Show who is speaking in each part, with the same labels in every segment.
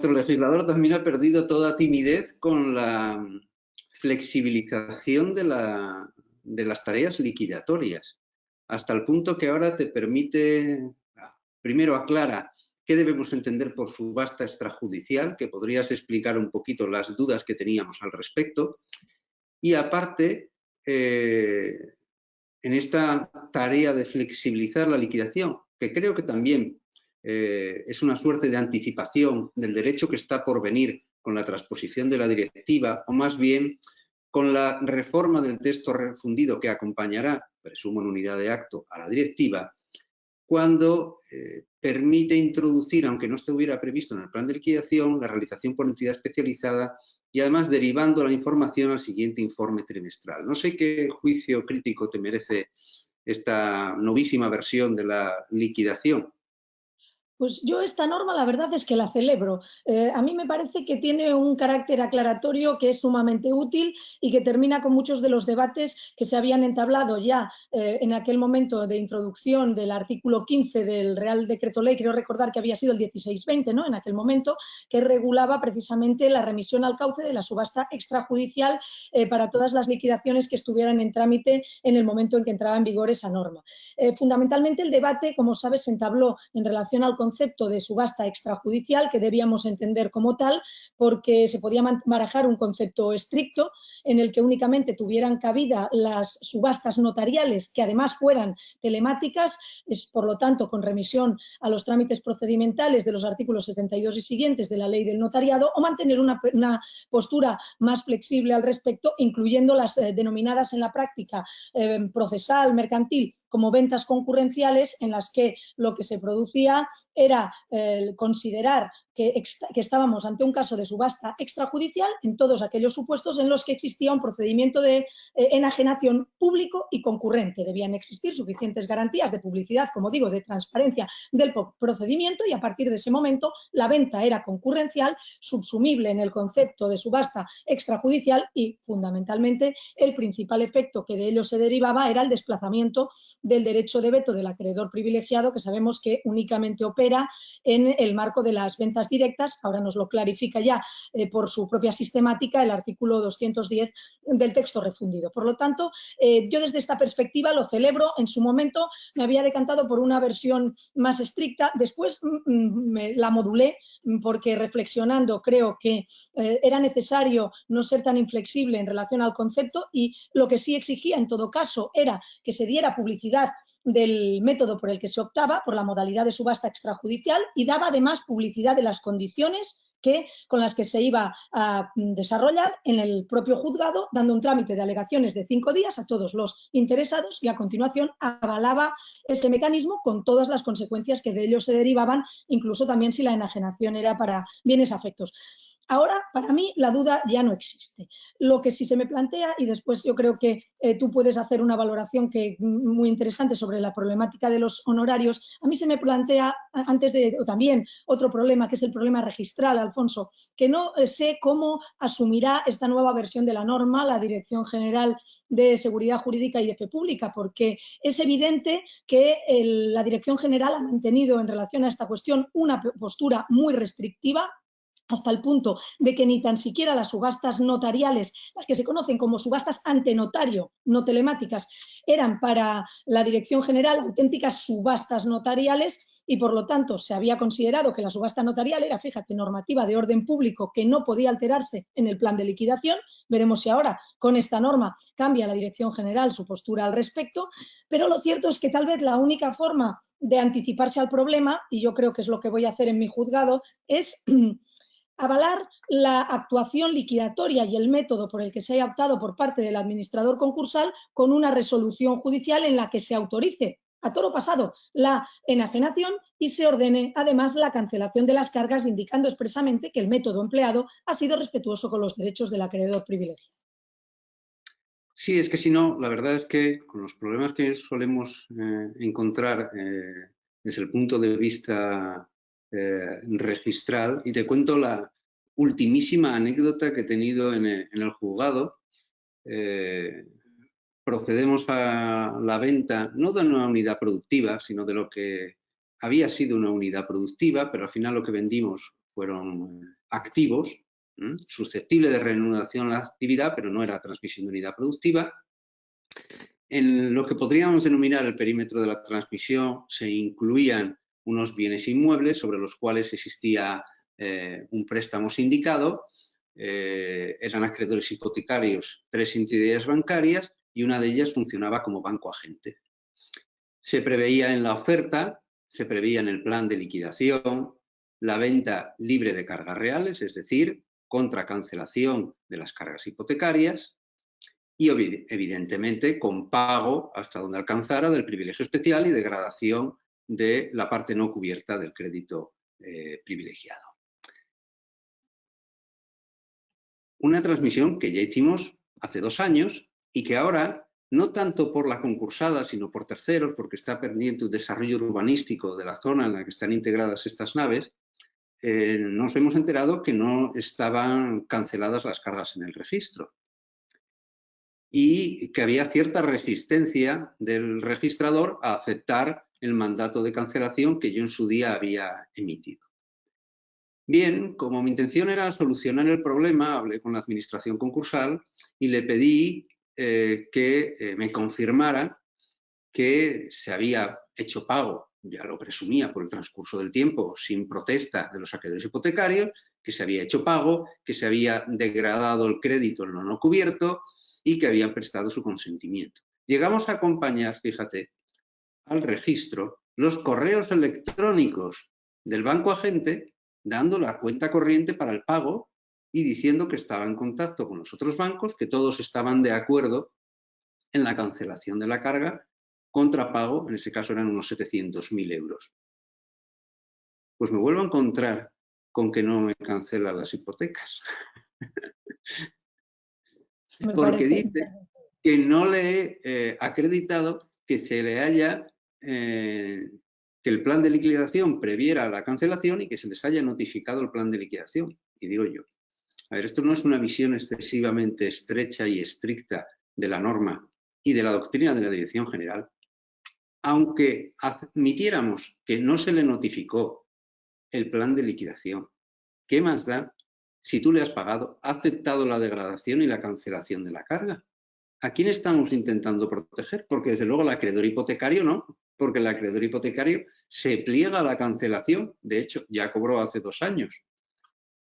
Speaker 1: nuestro legislador también ha perdido toda timidez con la flexibilización de las tareas liquidatorias, hasta el punto que ahora te permite, primero aclara qué debemos entender por subasta extrajudicial, que podrías explicar un poquito las dudas que teníamos al respecto, y aparte, en esta tarea de flexibilizar la liquidación, que creo que también es una suerte de anticipación del derecho que está por venir con la transposición de la directiva, o más bien con la reforma del texto refundido que acompañará, presumo en unidad de acto, a la directiva, cuando permite introducir, aunque no estuviera previsto en el plan de liquidación, la realización por entidad especializada y además derivando la información al siguiente informe trimestral. No sé qué juicio crítico te merece esta novísima versión de la liquidación.
Speaker 2: Pues yo esta norma la verdad es que la celebro. A mí me parece que tiene un carácter aclaratorio que es sumamente útil y que termina con muchos de los debates que se habían entablado ya en aquel momento de introducción del artículo 15 del Real Decreto Ley, creo recordar que había sido el 1620, ¿no? En aquel momento, que regulaba precisamente la remisión al cauce de la subasta extrajudicial para todas las liquidaciones que estuvieran en trámite en el momento en que entraba en vigor esa norma. Fundamentalmente el debate, como sabes, se entabló en relación al concepto de subasta extrajudicial, que debíamos entender como tal, porque se podía barajar un concepto estricto en el que únicamente tuvieran cabida las subastas notariales, que además fueran telemáticas, por lo tanto, con remisión a los trámites procedimentales de los artículos 72 y siguientes de la Ley del Notariado, o mantener una postura más flexible al respecto, incluyendo las denominadas en la práctica procesal, mercantil, como ventas concurrenciales, en las que lo que se producía era considerar que estábamos ante un caso de subasta extrajudicial en todos aquellos supuestos en los que existía un procedimiento de enajenación público y concurrente. Debían existir suficientes garantías de publicidad, como digo, de transparencia del procedimiento, y a partir de ese momento la venta era concurrencial, subsumible en el concepto de subasta extrajudicial, y fundamentalmente el principal efecto que de ello se derivaba era el desplazamiento del derecho de veto del acreedor privilegiado, que sabemos que únicamente opera en el marco de las ventas directas. Ahora nos lo clarifica ya por su propia sistemática el artículo 210 del texto refundido. Por lo tanto, yo desde esta perspectiva lo celebro. En su momento me había decantado por una versión más estricta, después la modulé porque reflexionando creo que era necesario no ser tan inflexible en relación al concepto, y lo que sí exigía en todo caso era que se diera publicidad del método por el que se optaba, por la modalidad de subasta extrajudicial, y daba además publicidad de las condiciones con las que se iba a desarrollar en el propio juzgado, dando un trámite de alegaciones de 5 días a todos los interesados, y a continuación avalaba ese mecanismo con todas las consecuencias que de ello se derivaban, incluso también si la enajenación era para bienes afectos. Ahora, para mí, la duda ya no existe. Lo que sí se me plantea, y después yo creo que tú puedes hacer una valoración muy interesante sobre la problemática de los honorarios, a mí se me plantea o también otro problema, que es el problema registral, Alfonso, que no sé cómo asumirá esta nueva versión de la norma la Dirección General de Seguridad Jurídica y de Fe Pública, porque es evidente que la Dirección General ha mantenido en relación a esta cuestión una postura muy restrictiva, hasta el punto de que ni tan siquiera las subastas notariales, las que se conocen como subastas ante notario, no telemáticas, eran para la Dirección General auténticas subastas notariales, y por lo tanto se había considerado que la subasta notarial era, fíjate, normativa de orden público que no podía alterarse en el plan de liquidación. Veremos si ahora con esta norma cambia la Dirección General su postura al respecto, pero lo cierto es que tal vez la única forma de anticiparse al problema, y yo creo que es lo que voy a hacer en mi juzgado, es avalar la actuación liquidatoria y el método por el que se haya optado por parte del administrador concursal con una resolución judicial en la que se autorice a toro pasado la enajenación y se ordene además la cancelación de las cargas, indicando expresamente que el método empleado ha sido respetuoso con los derechos del acreedor privilegiado.
Speaker 1: Sí, es que si no, la verdad es que con los problemas que solemos encontrar desde el punto de vista registral, y te cuento la ultimísima anécdota que he tenido en el juzgado. Procedemos a la venta no de una unidad productiva, sino de lo que había sido una unidad productiva, pero al final lo que vendimos fueron activos, susceptibles de reanudación a la actividad, pero no era transmisión de unidad productiva. En lo que podríamos denominar el perímetro de la transmisión se incluían unos bienes inmuebles sobre los cuales existía un préstamo sindicado, eran acreedores hipotecarios 3 entidades bancarias y una de ellas funcionaba como banco agente. Se preveía en la oferta, se preveía en el plan de liquidación la venta libre de cargas reales, es decir, contra cancelación de las cargas hipotecarias y evidentemente con pago hasta donde alcanzara del privilegio especial y degradación de la parte no cubierta del crédito privilegiado. Una transmisión que ya hicimos hace 2 años y que ahora, no tanto por la concursada, sino por terceros, porque está pendiente un desarrollo urbanístico de la zona en la que están integradas estas naves, nos hemos enterado que no estaban canceladas las cargas en el registro y que había cierta resistencia del registrador a aceptar el mandato de cancelación que yo en su día había emitido. Bien, como mi intención era solucionar el problema, hablé con la administración concursal y le pedí que me confirmara que se había hecho pago, ya lo presumía por el transcurso del tiempo, sin protesta de los acreedores hipotecarios, que se había hecho pago, que se había degradado el crédito en lo no cubierto y que habían prestado su consentimiento. Llegamos a acompañar, fíjate, al registro los correos electrónicos del banco agente dando la cuenta corriente para el pago y diciendo que estaba en contacto con los otros bancos, que todos estaban de acuerdo en la cancelación de la carga contra pago, en ese caso eran unos 700.000 euros. Pues me vuelvo a encontrar con que no me cancelan las hipotecas. Porque dice que no le he acreditado que se le haya, que el plan de liquidación previera la cancelación y que se les haya notificado el plan de liquidación. Y digo yo, a ver, esto no es una visión excesivamente estrecha y estricta de la norma y de la doctrina de la Dirección General. Aunque admitiéramos que no se le notificó el plan de liquidación, ¿qué más da si tú le has pagado, ha aceptado la degradación y la cancelación de la carga? ¿A quién estamos intentando proteger? Porque desde luego el acreedor hipotecario no, porque el acreedor hipotecario se pliega a la cancelación, de hecho ya cobró hace 2 años.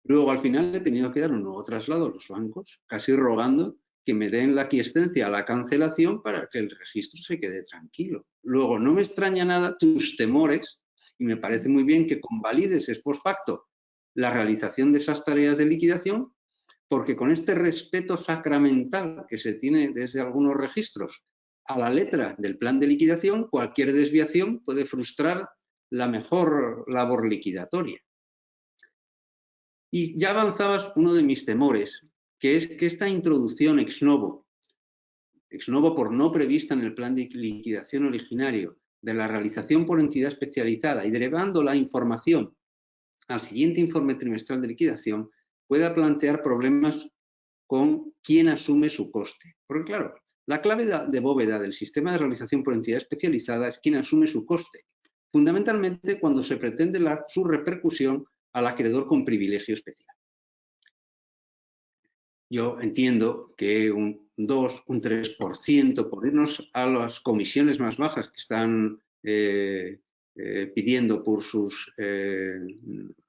Speaker 1: Luego al final he tenido que dar un nuevo traslado a los bancos, casi rogando que me den la aquiescencia a la cancelación para que el registro se quede tranquilo. Luego, no me extraña nada tus temores y me parece muy bien que convalides ex post facto la realización de esas tareas de liquidación, porque con este respeto sacramental que se tiene desde algunos registros a la letra del plan de liquidación, cualquier desviación puede frustrar la mejor labor liquidatoria. Y ya avanzabas uno de mis temores, que es que esta introducción ex novo por no prevista en el plan de liquidación originario, de la realización por entidad especializada y derivando la información al siguiente informe trimestral de liquidación, pueda plantear problemas con quién asume su coste. Porque claro, la clave de bóveda del sistema de realización por entidad especializada es quién asume su coste, fundamentalmente cuando se pretende su repercusión al acreedor con privilegio especial. Yo entiendo que un 2, un 3%, por irnos a las comisiones más bajas que están pidiendo por sus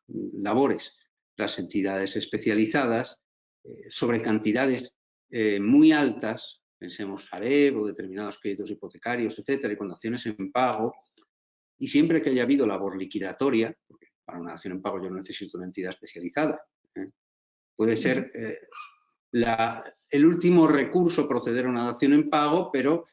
Speaker 1: labores las entidades especializadas, sobre cantidades muy altas, pensemos Sareb o determinados créditos hipotecarios, etcétera, y con daciones en pago, y siempre que haya habido labor liquidatoria, porque para una dación en pago yo no necesito una entidad especializada, puede ser el último recurso proceder a una dación en pago, pero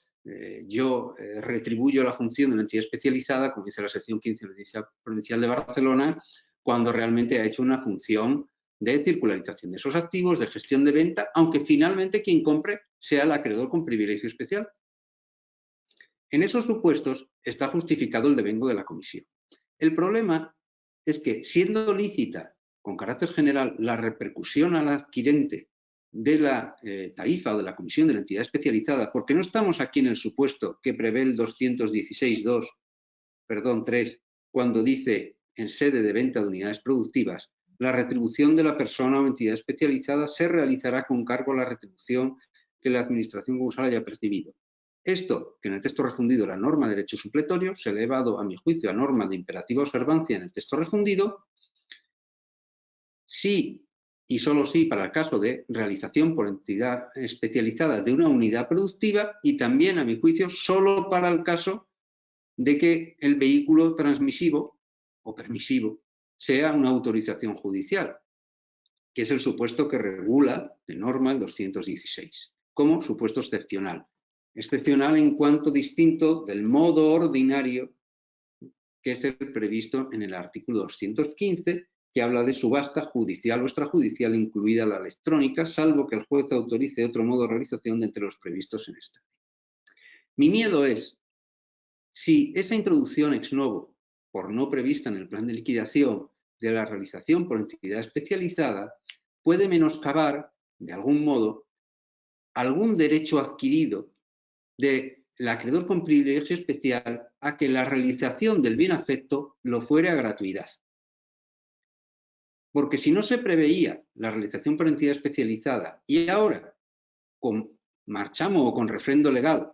Speaker 1: yo retribuyo la función de una entidad especializada, como dice la sección 15 de la Audiencia Provincial de Barcelona, cuando realmente ha hecho una función de circularización de esos activos, de gestión de venta, aunque finalmente quien compre sea el acreedor con privilegio especial. En esos supuestos está justificado el devengo de la comisión. El problema es que, siendo lícita, con carácter general, la repercusión al adquirente de la tarifa o de la comisión de la entidad especializada, porque no estamos aquí en el supuesto que prevé el 216.2, perdón, 3, cuando dice en sede de venta de unidades productivas, la retribución de la persona o entidad especializada se realizará con cargo a la retribución que la administración concursal haya percibido. Esto, que en el texto refundido era norma de derecho supletorio, se ha elevado, a mi juicio, a norma de imperativa observancia en el texto refundido, sí y solo sí para el caso de realización por entidad especializada de una unidad productiva y también, a mi juicio, solo para el caso de que el vehículo transmisivo o permisivo sea una autorización judicial, que es el supuesto que regula de norma el 216, como supuesto excepcional. Excepcional en cuanto distinto del modo ordinario que es el previsto en el artículo 215, que habla de subasta judicial o extrajudicial, incluida la electrónica, salvo que el juez autorice otro modo de realización de entre los previstos en esta ley. Mi miedo es, si esa introducción ex novo, por no prevista en el plan de liquidación, de la realización por entidad especializada, puede menoscabar, de algún modo, algún derecho adquirido del acreedor con privilegio especial a que la realización del bien afecto lo fuere a gratuidad. Porque si no se preveía la realización por entidad especializada y ahora con marchamo o con refrendo legal,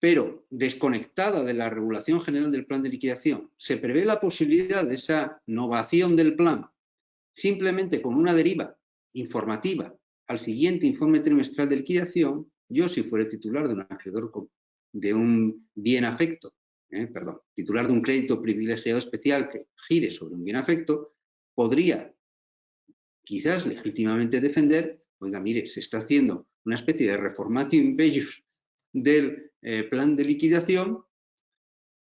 Speaker 1: pero desconectada de la regulación general del plan de liquidación, se prevé la posibilidad de esa novación del plan simplemente con una deriva informativa al siguiente informe trimestral de liquidación, yo si fuera titular de un acreedor de un bien afecto, titular de un crédito privilegiado especial que gire sobre un bien afecto, podría quizás legítimamente defender, oiga, mire, se está haciendo una especie de reformatio imperius del plan de liquidación,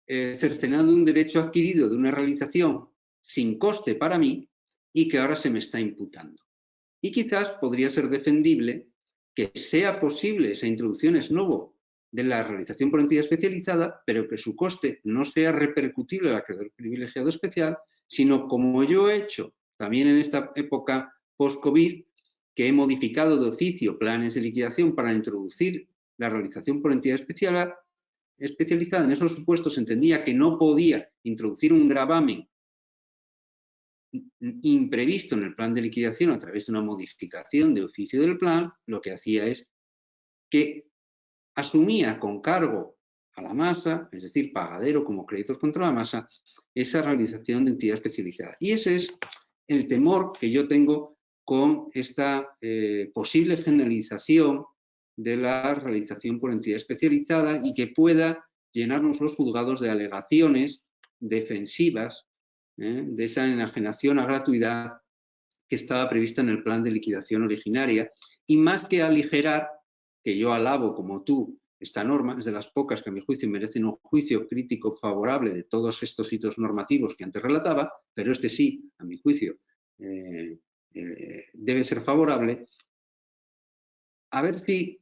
Speaker 1: cercenando un derecho adquirido de una realización sin coste para mí y que ahora se me está imputando. Y quizás podría ser defendible que sea posible esa introducción ex novo de la realización por entidad especializada, pero que su coste no sea repercutible al acreedor privilegiado especial, sino como yo he hecho también en esta época post-COVID, que he modificado de oficio planes de liquidación para introducir la realización por entidad especializada. En esos supuestos entendía que no podía introducir un gravamen imprevisto en el plan de liquidación a través de una modificación de oficio del plan, lo que hacía es que asumía con cargo a la masa, es decir, pagadero como créditos contra la masa, esa realización de entidad especializada. Y ese es el temor que yo tengo con esta posible generalización de la realización por entidad especializada y que pueda llenarnos los juzgados de alegaciones defensivas de esa enajenación a gratuidad que estaba prevista en el plan de liquidación originaria, y más que aligerar, que yo alabo como tú esta norma, es de las pocas que a mi juicio merecen un juicio crítico favorable de todos estos hitos normativos que antes relataba, pero este sí, a mi juicio, debe ser favorable, a ver si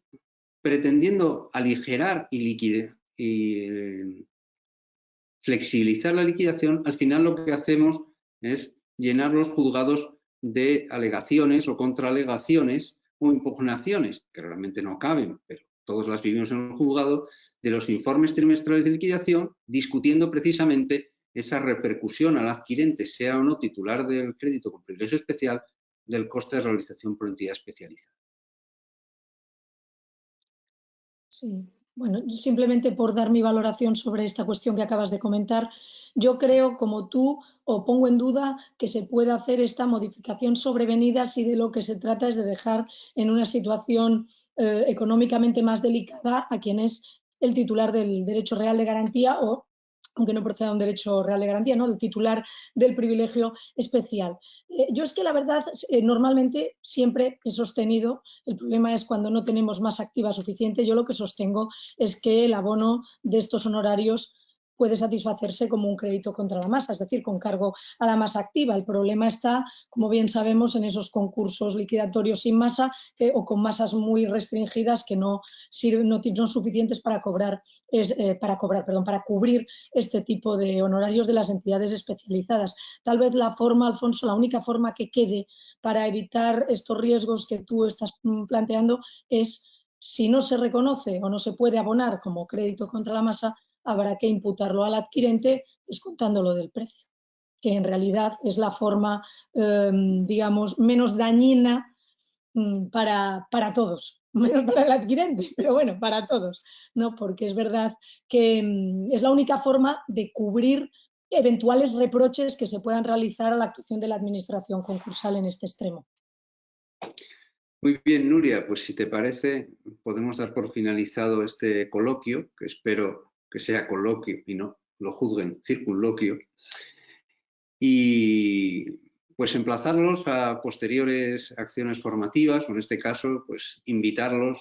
Speaker 1: pretendiendo aligerar y flexibilizar la liquidación, al final lo que hacemos es llenar los juzgados de alegaciones o contraalegaciones o impugnaciones, que realmente no caben, pero todos las vivimos en el juzgado, de los informes trimestrales de liquidación, discutiendo precisamente esa repercusión al adquirente, sea o no titular del crédito con privilegio especial, del coste de realización por entidad especializada.
Speaker 2: Sí, bueno, simplemente por dar mi valoración sobre esta cuestión que acabas de comentar, yo creo, como tú, o pongo en duda que se pueda hacer esta modificación sobrevenida si de lo que se trata es de dejar en una situación económicamente más delicada a quien es el titular del derecho real de garantía o, aunque no proceda un derecho real de garantía, ¿no?, el titular del privilegio especial. Yo es que la verdad, normalmente siempre he sostenido, el problema es cuando no tenemos masa activa suficiente, yo lo que sostengo es que el abono de estos honorarios puede satisfacerse como un crédito contra la masa, es decir, con cargo a la masa activa. El problema está, como bien sabemos, en esos concursos liquidatorios sin masa o con masas muy restringidas que no son suficientes para cubrir este tipo de honorarios de las entidades especializadas. Tal vez la forma, Alfonso, la única forma que quede para evitar estos riesgos que tú estás planteando es, si no se reconoce o no se puede abonar como crédito contra la masa, habrá que imputarlo al adquirente descontándolo del precio. que en realidad es la forma, digamos, menos dañina para todos, menos para el adquirente, pero bueno, para todos, ¿no? Porque es verdad que es la única forma de cubrir eventuales reproches que se puedan realizar a la actuación de la administración concursal en este extremo.
Speaker 1: Muy bien, Nuria, pues si te parece, podemos dar por finalizado este coloquio, que espero que sea coloquio y no lo juzguen circunloquio, y pues emplazarlos a posteriores acciones formativas, o en este caso, pues invitarlos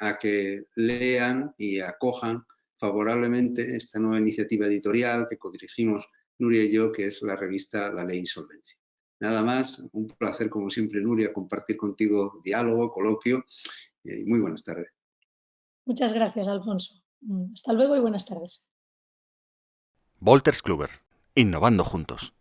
Speaker 1: a que lean y acojan favorablemente esta nueva iniciativa editorial que codirigimos Nuria y yo, que es la revista La Ley Insolvencia. Nada más, un placer como siempre, Nuria, compartir contigo diálogo, coloquio, y muy buenas tardes.
Speaker 2: Muchas gracias, Alfonso. Hasta luego y buenas tardes.
Speaker 3: Wolters Kluwer, innovando juntos.